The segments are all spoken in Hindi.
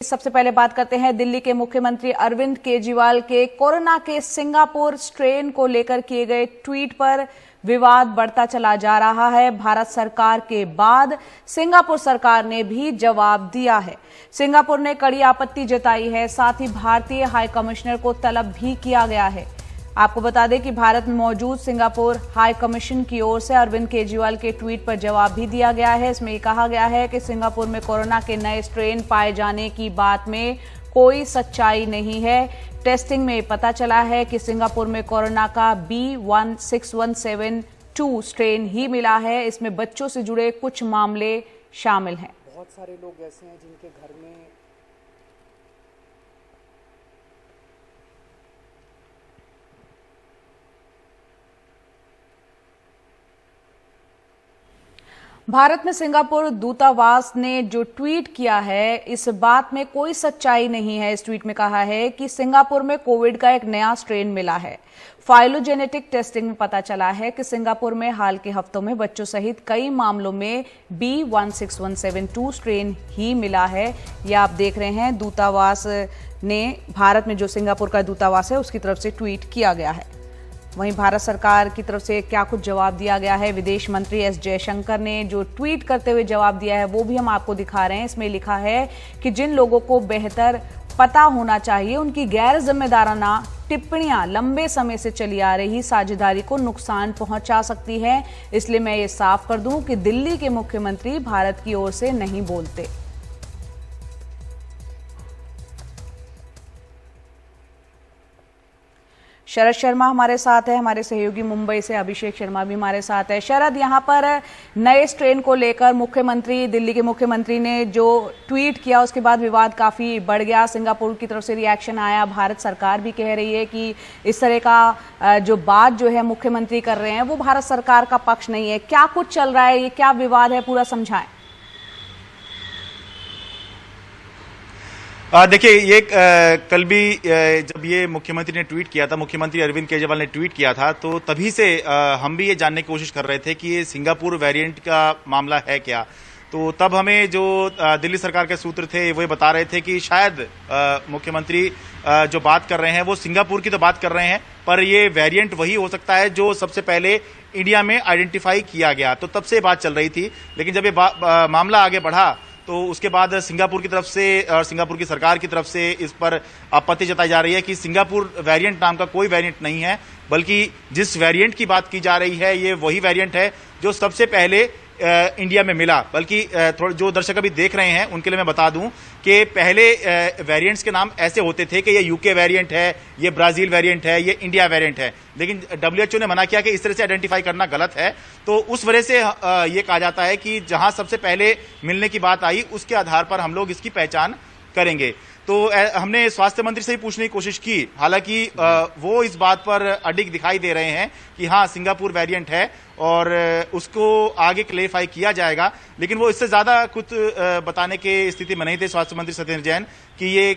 सबसे पहले बात करते हैं दिल्ली के मुख्यमंत्री अरविंद केजरीवाल के कोरोना के सिंगापुर स्ट्रेन को लेकर किए गए ट्वीट पर विवाद बढ़ता चला जा रहा है। भारत सरकार के बाद सिंगापुर सरकार ने भी जवाब दिया है। सिंगापुर ने कड़ी आपत्ति जताई है, साथ ही भारतीय हाई कमिश्नर को तलब भी किया गया है। आपको बता दें कि भारत में मौजूद सिंगापुर हाई कमीशन की ओर से अरविंद केजरीवाल के ट्वीट पर जवाब भी दिया गया है। इसमें कहा गया है कि सिंगापुर में कोरोना के नए स्ट्रेन पाए जाने की बात में कोई सच्चाई नहीं है। टेस्टिंग में पता चला है कि सिंगापुर में कोरोना का B16172 स्ट्रेन ही मिला है। इसमें बच्चों से जुड़े कुछ मामले शामिल हैं। बहुत सारे लोग ऐसे हैं जिनके घर में भारत में सिंगापुर दूतावास ने जो ट्वीट किया है, इस बात में कोई सच्चाई नहीं है। इस ट्वीट में कहा है कि सिंगापुर में कोविड का एक नया स्ट्रेन मिला है। फाइलोजेनेटिक टेस्टिंग में पता चला है कि सिंगापुर में हाल के हफ्तों में बच्चों सहित कई मामलों में B16172 स्ट्रेन ही मिला है। यह आप देख रहे हैं, दूतावास ने भारत में जो सिंगापुर का दूतावास है उसकी तरफ से ट्वीट किया गया है। वहीं भारत सरकार की तरफ से क्या कुछ जवाब दिया गया है, विदेश मंत्री एस जयशंकर ने जो ट्वीट करते हुए जवाब दिया है वो भी हम आपको दिखा रहे हैं। इसमें लिखा है कि जिन लोगों को बेहतर पता होना चाहिए उनकी गैर जिम्मेदाराना टिप्पणियां लंबे समय से चली आ रही साझेदारी को नुकसान पहुंचा सकती है। इसलिए मैं ये साफ कर दूं कि दिल्ली के मुख्यमंत्री भारत की ओर से नहीं बोलते। शरद शर्मा हमारे साथ है, हमारे सहयोगी मुंबई से अभिषेक शर्मा भी हमारे साथ है। शरद, यहां पर नए स्ट्रेन को लेकर दिल्ली के मुख्यमंत्री ने जो ट्वीट किया उसके बाद विवाद काफी बढ़ गया। सिंगापुर की तरफ से रिएक्शन आया, भारत सरकार भी कह रही है कि इस तरह का जो बात जो है मुख्यमंत्री कर रहे हैं वो भारत सरकार का पक्ष नहीं है। क्या कुछ चल रहा है, ये क्या विवाद है, पूरा समझाएं। देखिए, ये कल भी जब ये मुख्यमंत्री ने ट्वीट किया था, मुख्यमंत्री अरविंद केजरीवाल ने ट्वीट किया था, तो तभी से हम भी ये जानने की कोशिश कर रहे थे कि ये सिंगापुर वेरिएंट का मामला है क्या। तो तब हमें जो दिल्ली सरकार के सूत्र थे वो बता रहे थे कि शायद मुख्यमंत्री जो बात कर रहे हैं वो सिंगापुर की तो बात कर रहे हैं, पर ये वेरिएंट वही हो सकता है जो सबसे पहले इंडिया में आइडेंटिफाई किया गया। तो तब से बात चल रही थी, लेकिन जब ये मामला आगे बढ़ा तो उसके बाद सिंगापुर की तरफ से और सिंगापुर की सरकार की तरफ से इस पर आपत्ति जताई जा रही है कि सिंगापुर वेरिएंट नाम का कोई वेरिएंट नहीं है, बल्कि जिस वेरिएंट की बात की जा रही है ये वही वेरिएंट है जो सबसे पहले इंडिया में मिला। बल्कि थोड़े जो दर्शक अभी देख रहे हैं उनके लिए मैं बता दूं कि पहले वेरिएंट्स के नाम ऐसे होते थे कि ये यूके वेरिएंट है, ये ब्राजील वेरिएंट है, ये इंडिया वेरिएंट है, लेकिन WHO ने मना किया कि इस तरह से आइडेंटिफाई करना गलत है। तो उस वजह से ये कहा जाता है कि जहां सबसे पहले मिलने की बात आई उसके आधार पर हम लोग इसकी पहचान करेंगे। तो हमने स्वास्थ्य मंत्री से ही पूछने की कोशिश की, हालांकि वो इस बात पर अडिग दिखाई दे रहे हैं कि हाँ सिंगापुर वेरिएंट है और उसको आगे क्लेरिफाई किया जाएगा, लेकिन वो इससे ज्यादा कुछ बताने के स्थिति में नहीं थे स्वास्थ्य मंत्री सत्येंद्र जैन कि ये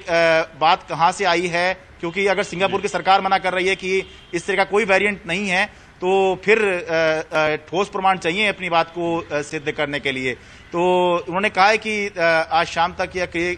बात कहां से आई है, क्योंकि अगर सिंगापुर की सरकार मना कर रही है कि इस तरह का कोई वेरिएंट नहीं है तो फिर ठोस प्रमाण चाहिए अपनी बात को सिद्ध करने के लिए। तो उन्होंने कहा है कि आज शाम तक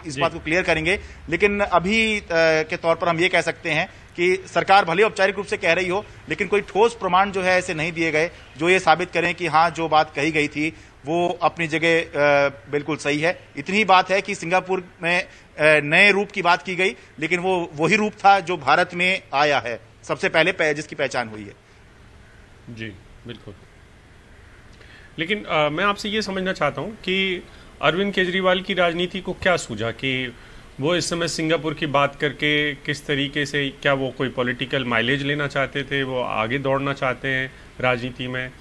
इस बात को क्लियर करेंगे, लेकिन अभी के तौर पर हम ये कह सकते हैं कि सरकार भले औपचारिक रूप से कह रही हो, लेकिन कोई ठोस प्रमाण जो है ऐसे नहीं दिए गए जो ये साबित करें कि हाँ जो बात कही गई थी वो अपनी जगह बिल्कुल सही है। इतनी ही बात है कि सिंगापुर में नए रूप की बात की गई, लेकिन वो वही रूप था जो भारत में आया है सबसे पहले, जिसकी पहचान हुई है। जी बिल्कुल, लेकिन मैं आपसे ये समझना चाहता हूँ कि अरविंद केजरीवाल की राजनीति को क्या सूझा कि वो इस समय सिंगापुर की बात करके किस तरीके से, क्या वो कोई पॉलिटिकल माइलेज लेना चाहते थे, वो आगे दौड़ना चाहते हैं राजनीति में,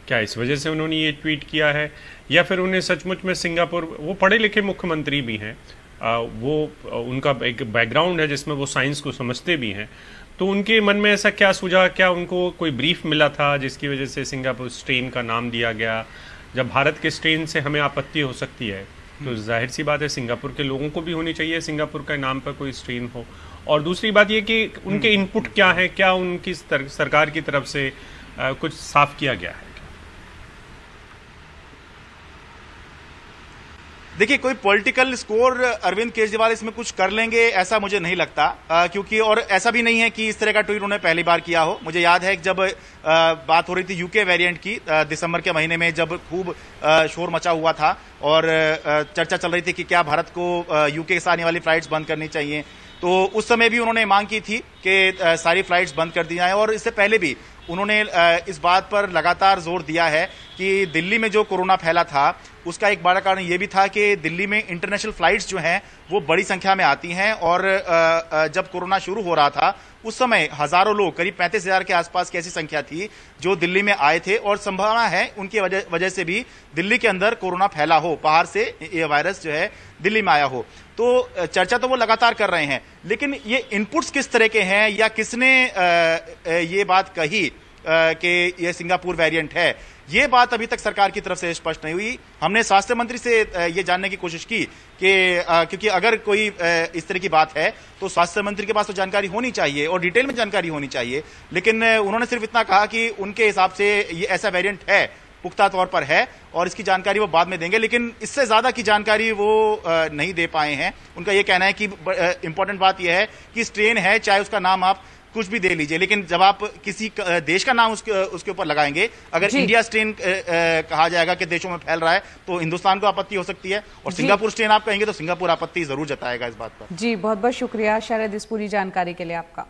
क्या इस वजह से उन्होंने ये ट्वीट किया है, या फिर उन्हें सचमुच में सिंगापुर, वो पढ़े लिखे मुख्यमंत्री भी हैं, वो उनका एक बैकग्राउंड है जिसमें वो साइंस को समझते भी हैं, तो उनके मन में ऐसा क्या सूझा, क्या उनको कोई ब्रीफ मिला था जिसकी वजह से सिंगापुर स्ट्रेन का नाम दिया गया। जब भारत के स्ट्रेन से हमें आपत्ति हो सकती है तो जाहिर सी बात है सिंगापुर के लोगों को भी होनी चाहिए सिंगापुर के नाम पर कोई स्ट्रेन हो। और दूसरी बात ये कि उनके इनपुट क्या है, क्या उनकी सरकार की तरफ से कुछ साफ किया गया है? देखिए, कोई पॉलिटिकल स्कोर अरविंद केजरीवाल इसमें कुछ कर लेंगे ऐसा मुझे नहीं लगता, क्योंकि और ऐसा भी नहीं है कि इस तरह का ट्वीट उन्होंने पहली बार किया हो। मुझे याद है कि जब बात हो रही थी यूके वेरिएंट की, दिसंबर के महीने में जब खूब शोर मचा हुआ था और चर्चा चल रही थी कि क्या भारत को यूके से आने वाली फ्लाइट्स बंद करनी चाहिए, तो उस समय भी उन्होंने मांग की थी कि सारी फ्लाइट्स बंद कर दी जाएं। और इससे पहले भी उन्होंने इस बात पर लगातार जोर दिया है कि दिल्ली में जो कोरोना फैला था उसका एक बड़ा कारण ये भी था कि दिल्ली में इंटरनेशनल फ्लाइट्स जो हैं वो बड़ी संख्या में आती हैं, और जब कोरोना शुरू हो रहा था उस समय हजारों लोग, करीब 35,000 के आसपास की ऐसी संख्या थी जो दिल्ली में आए थे, और संभावना है उनकी वजह से भी दिल्ली के अंदर कोरोना फैला हो, बाहर से ये वायरस जो है दिल्ली में आया हो। तो चर्चा तो वो लगातार कर रहे हैं, लेकिन ये इनपुट्स किस तरह के हैं या किसने ये बात कही कि ये सिंगापुर वेरिएंट है, ये बात अभी तक सरकार की तरफ से स्पष्ट नहीं हुई। हमने स्वास्थ्य मंत्री से ये जानने की कोशिश की कि क्योंकि अगर कोई इस तरह की बात है तो स्वास्थ्य मंत्री के पास तो जानकारी होनी चाहिए और डिटेल में जानकारी होनी चाहिए, लेकिन उन्होंने सिर्फ इतना कहा कि उनके हिसाब से ये ऐसा वेरिएंट है, पुख्ता तौर पर है, और इसकी जानकारी वो बाद में देंगे, लेकिन इससे ज्यादा की जानकारी वो नहीं दे पाए हैं। उनका ये कहना है कि इंपॉर्टेंट बात यह है कि स्ट्रेन है, चाहे उसका नाम आप कुछ भी दे लीजिए, लेकिन जब आप किसी देश का नाम उसके ऊपर लगाएंगे, अगर इंडिया स्ट्रेन कहा जाएगा कि देशों में फैल रहा है तो हिंदुस्तान को आपत्ति हो सकती है, और सिंगापुर स्ट्रेन आप कहेंगे तो सिंगापुर आपत्ति जरूर जताएगा इस बात पर। जी, बहुत बहुत शुक्रिया शायद इस पूरी जानकारी के लिए आपका।